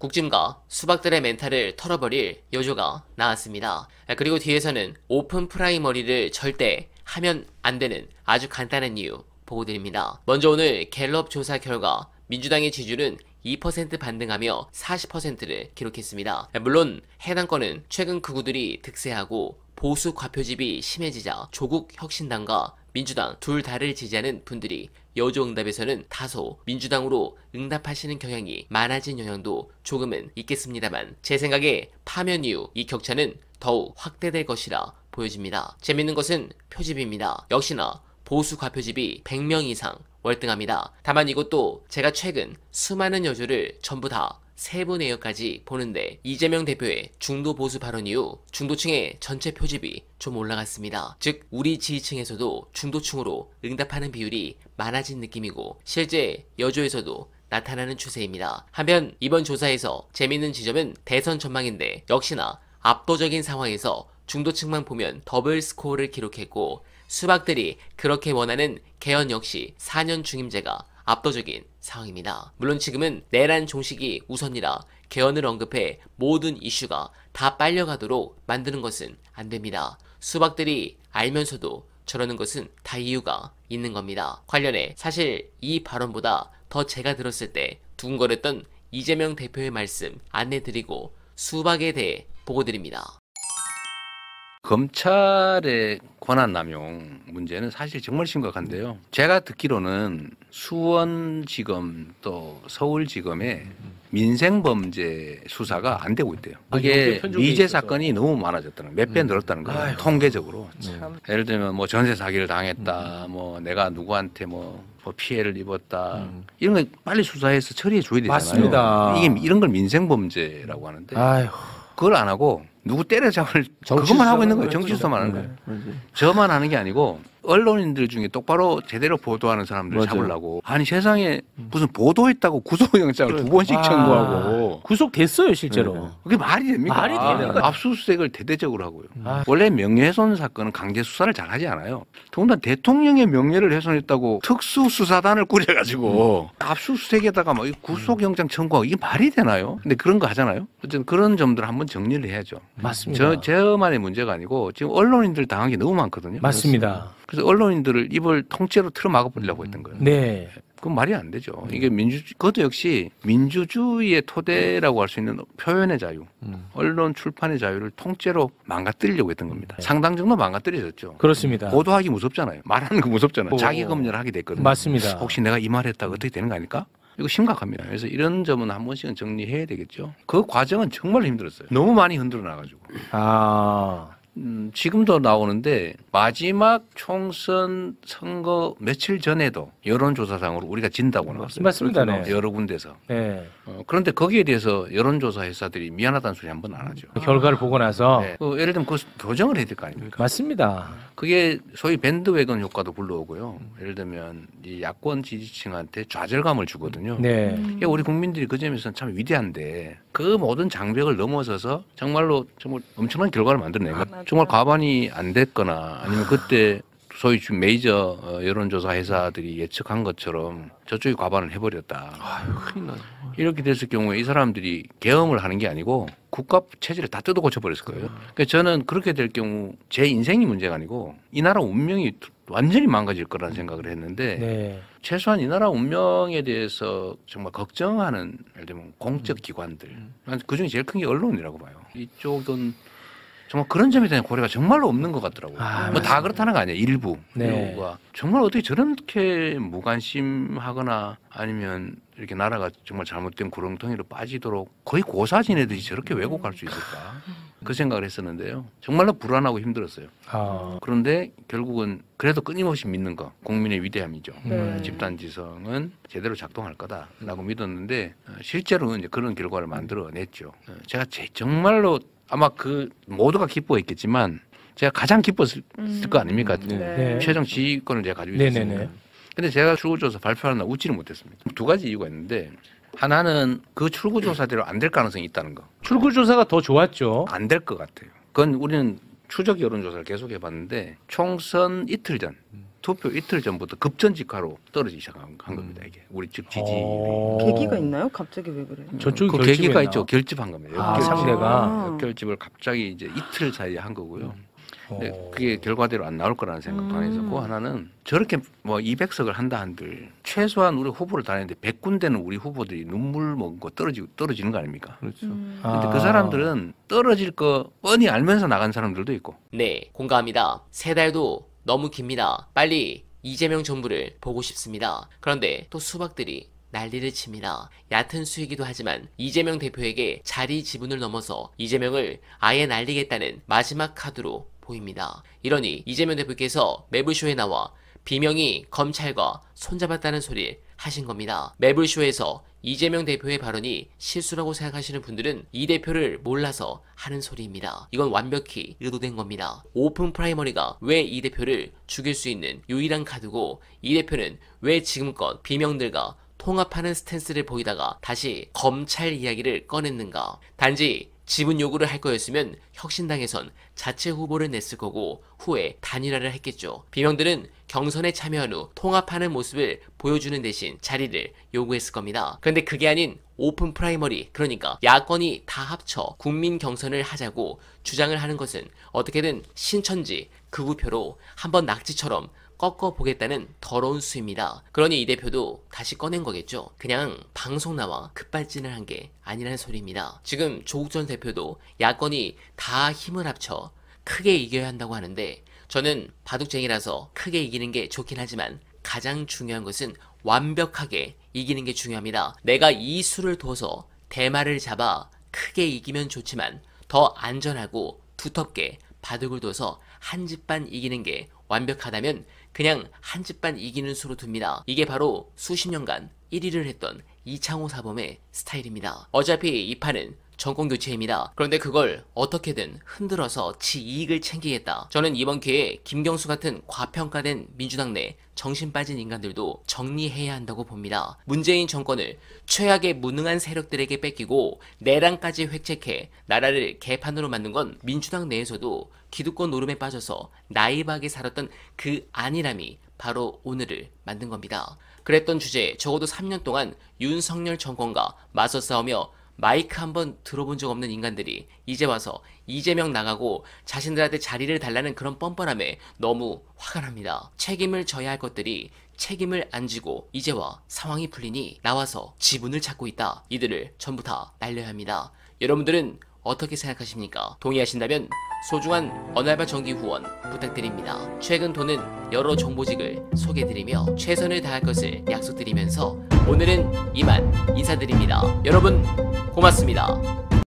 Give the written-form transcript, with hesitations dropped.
국짐과 수박들의 멘탈을 털어버릴 여조가 나왔습니다. 그리고 뒤에서는 오픈 프라이머리를 절대 하면 안 되는 아주 간단한 이유 보고드립니다. 먼저 오늘 갤럽 조사 결과 민주당의 지지율은 2% 반등하며 40%를 기록했습니다. 물론 해당 건은 최근 극우들이 득세하고 보수 과표집이 심해지자 조국 혁신당과 민주당 둘 다를 지지하는 분들이 여조 응답에서는 다소 민주당으로 응답하시는 경향이 많아진 영향도 조금은 있겠습니다만 제 생각에 파면 이후 이 격차는 더욱 확대될 것이라 보여집니다. 재밌는 것은 표집입니다. 역시나 보수 과표집이 100명 이상 월등합니다. 다만 이것도 제가 최근 수많은 여조를 전부 다 세부 내역까지 보는데 이재명 대표의 중도 보수 발언 이후 중도층의 전체 표집이 좀 올라갔습니다. 즉 우리 지지층에서도 중도층으로 응답하는 비율이 많아진 느낌이고 실제 여조에서도 나타나는 추세입니다. 한편 이번 조사에서 재밌는 지점은 대선 전망인데 역시나 압도적인 상황에서 중도층만 보면 더블 스코어를 기록했고 수박들이 그렇게 원하는 개헌 역시 4년 중임제가 압도적인 상황입니다. 물론 지금은 내란 종식이 우선이라 개헌을 언급해 모든 이슈가 다 빨려가도록 만드는 것은 안 됩니다. 수박들이 알면서도 저러는 것은 다 이유가 있는 겁니다. 관련해 사실 이 발언보다 더 제가 들었을 때 두근거렸던 이재명 대표의 말씀 안내드리고 수박에 대해 보고드립니다. 검찰의 권한남용 문제는 사실 정말 심각한데요. 제가 듣기로는 수원지검 또 서울지검에 민생범죄 수사가 안 되고 있대요. 그게 미제 사건이 너무 많아졌다는 몇 배 늘었다는 거예요. 통계적으로. 참. 예를 들면 뭐 전세 사기를 당했다, 뭐 내가 누구한테 뭐 피해를 입었다 이런 거 빨리 수사해서 처리해 줘야 되잖아요. 맞습니다. 이게 이런 걸 민생범죄라고 하는데 그걸 안 하고 누구 때려잡을 그것만 하고 있는 거예요. 정치 수사만 하는 거예요. 저만 하는 게 아니고 언론인들 중에 똑바로 제대로 보도하는 사람들을 잡으려고 아니 세상에 무슨 보도했다고 구속영장을 2번씩 청구하고 구속됐어요 실제로. 그게 말이 됩니까? 말이 돼요. 압수수색을 대대적으로 하고요. 원래 명예훼손 사건은 강제 수사를 잘 하지 않아요. 더군다나 대통령의 명예를 훼손했다고 특수수사단을 꾸려가지고 압수수색에다가 막 구속영장 청구하고 이게 말이 되나요? 근데 그런 거 하잖아요. 어쨌든 그런 점들을 한번 정리를 해야죠. 맞습니다. 저만의 문제가 아니고 지금 언론인들 당한 게 너무 많거든요. 맞습니다. 그래서 언론인들을 입을 통째로 틀어 막아버리려고 했던 거예요. 네. 그건 말이 안 되죠. 이게 그것도 역시 민주주의의 토대라고 할 수 있는 표현의 자유, 언론 출판의 자유를 통째로 망가뜨리려고 했던 겁니다. 상당 정도 망가뜨려졌죠. 그렇습니다. 보도하기 무섭잖아요. 말하는 거 무섭잖아요. 자기 검열을 하게 됐거든요. 맞습니다. 혹시 내가 이 말했다가 어떻게 되는 거 아닐까? 이거 심각합니다. 그래서 이런 점은 한 번씩은 정리해야 되겠죠. 그 과정은 정말 힘들었어요. 너무 많이 흔들어 놔가지고. 지금도 나오는데 마지막 총선 선거 며칠 전에도 여론조사상으로 우리가 진다고 나왔어요. 맞습니다. 네. 여러 군데서. 네. 그런데 거기에 대해서 여론조사 회사들이 미안하다는 소리 한 번 안 하죠. 결과를 보고 나서 네. 예를 들면 그 교정을 해야 될 거 아닙니까? 맞습니다. 그게 소위 밴드웨건 효과도 불러오고요. 예를 들면 이 야권 지지층한테 좌절감을 주거든요. 네. 우리 국민들이 그 점에서는 참 위대한데 그 모든 장벽을 넘어서서 정말 엄청난 결과를 만들어낸 거예요. 정말 과반이 안 됐거나 아니면 그때 소위 메이저 여론조사 회사들이 예측한 것처럼 저쪽이 과반을 해버렸다. 큰일 나요. 이렇게 됐을 경우에 이 사람들이 계엄을 하는 게 아니고 국가 체제를 다 뜯어 고쳐버렸을 거예요. 그러니까 저는 그렇게 될 경우 제 인생이 문제가 아니고 이 나라 운명이 완전히 망가질 거라는 생각을 했는데 네. 최소한 이 나라 운명에 대해서 정말 걱정하는 예를 들면 공적 기관들 그중에 제일 큰 게 언론이라고 봐요. 이쪽은 정말 그런 점에 대한 고려가 정말로 없는 것 같더라고요. 뭐 다 그렇다는 거 아니에요. 일부. 네. 정말 어떻게 저렇게 무관심하거나 아니면 이렇게 나라가 정말 잘못된 구렁텅이로 빠지도록 거의 고사지내듯이 저렇게 왜곡할 수 있을까? 그 생각을 했었는데요. 정말로 불안하고 힘들었어요. 그런데 결국은 그래도 끊임없이 믿는 거 국민의 위대함이죠. 집단지성은 제대로 작동할 거다라고 믿었는데 실제로 이제 그런 결과를 만들어냈죠. 제가 정말로 아마 그 모두가 기뻐했겠지만 제가 가장 기뻤을 거 아닙니까? 네. 최종 지휘권을 제가 가지고 있었으니까. 근데 제가 출구조사 발표하는 날 웃지를 못했습니다. 두 가지 이유가 있는데 하나는 그 출구조사대로 안 될 가능성이 있다는 거. 출구조사가 더 좋았죠. 안 될 것 같아요. 그건 우리는 추적 여론조사를 계속 해봤는데 총선 이틀 전 투표 이틀 전부터 급전직하로 떨어지기 시작한 겁니다. 이게 우리 즉 지지율이. 계기가 있나요? 갑자기 왜 그래요? 저쪽이 그 계기가 결집했나? 있죠. 결집한 겁니다. 아, 역결집. 상대가? 역결집을 갑자기 이제 이틀 사이에 한 거고요. 근데 그게 결과대로 안 나올 거라는 생각도 안 했었고 하나는 저렇게 뭐 200석을 한다 한들 최소한 우리 후보를 다녔는데 100군데는 우리 후보들이 눈물 먹고 떨어지는 거 아닙니까? 그렇죠. 근데 그 사람들은 떨어질 거 뻔히 알면서 나간 사람들도 있고. 네, 공감합니다. 3달도 너무 깁니다. 빨리 이재명 정부를 보고 싶습니다. 그런데 또 수박들이 난리를 칩니다. 얕은 수이기도 하지만 이재명 대표에게 자리 지분을 넘어서 이재명을 아예 날리겠다는 마지막 카드로 보입니다. 이러니 이재명 대표께서 매불쇼에 나와 비명이 검찰과 손잡았다는 소리를 하신 겁니다. 매불쇼에서 이재명 대표의 발언이 실수라고 생각하시는 분들은 이 대표를 몰라서 하는 소리입니다. 이건 완벽히 의도된 겁니다. 오픈 프라이머리가 왜 이 대표를 죽일 수 있는 유일한 카드고 이 대표는 왜 지금껏 비명들과 통합하는 스탠스를 보이다가 다시 검찰 이야기를 꺼냈는가. 단지 지분 요구를 할 거였으면 혁신당에선 자체 후보를 냈을 거고 후에 단일화를 했겠죠. 비명들은 경선에 참여한 후 통합하는 모습을 보여주는 대신 자리를 요구했을 겁니다. 그런데 그게 아닌 오픈 프라이머리, 그러니까 야권이 다 합쳐 국민 경선을 하자고 주장을 하는 것은 어떻게든 신천지 극우표로 한번 낙지처럼 꺾어보겠다는 더러운 수입니다. 그러니 이 대표도 다시 꺼낸 거겠죠. 그냥 방송 나와 급발진을 한 게 아니라는 소리입니다. 지금 조국 전 대표도 야권이 다 힘을 합쳐 크게 이겨야 한다고 하는데 저는 바둑쟁이라서 크게 이기는 게 좋긴 하지만 가장 중요한 것은 완벽하게 이기는 게 중요합니다. 내가 이 수를 둬서 대마를 잡아 크게 이기면 좋지만 더 안전하고 두텁게 바둑을 둬서 한 집 반 이기는 게 완벽하다면 그냥 한 집 반 이기는 수로 둡니다. 이게 바로 수십 년간 1위를 했던 이창호 사범의 스타일입니다. 어차피 이 판은 정권 교체입니다. 그런데 그걸 어떻게든 흔들어서 지 이익을 챙기겠다. 저는 이번 기회에 김경수 같은 과평가된 민주당 내 정신 빠진 인간들도 정리해야 한다고 봅니다. 문재인 정권을 최악의 무능한 세력들에게 뺏기고 내란까지 획책해 나라를 개판으로 만든 건 민주당 내에서도 기득권 노름에 빠져서 나이브하게 살았던 그 안일함이 바로 오늘을 만든 겁니다. 그랬던 주제에 적어도 3년 동안 윤석열 정권과 맞서 싸우며 마이크 한번 들어본 적 없는 인간들이 이제 와서 이재명 나가고 자신들한테 자리를 달라는 그런 뻔뻔함에 너무 화가 납니다. 책임을 져야 할 것들이 책임을 안 지고 이제 와 상황이 풀리니 나와서 지분을 찾고 있다. 이들을 전부 다 날려야 합니다. 여러분들은 어떻게 생각하십니까? 동의하신다면 소중한 언알바 정기 후원 부탁드립니다. 최근 도는 여러 정보직을 소개해드리며 최선을 다할 것을 약속드리면서 오늘은 이만 인사드립니다. 여러분 고맙습니다.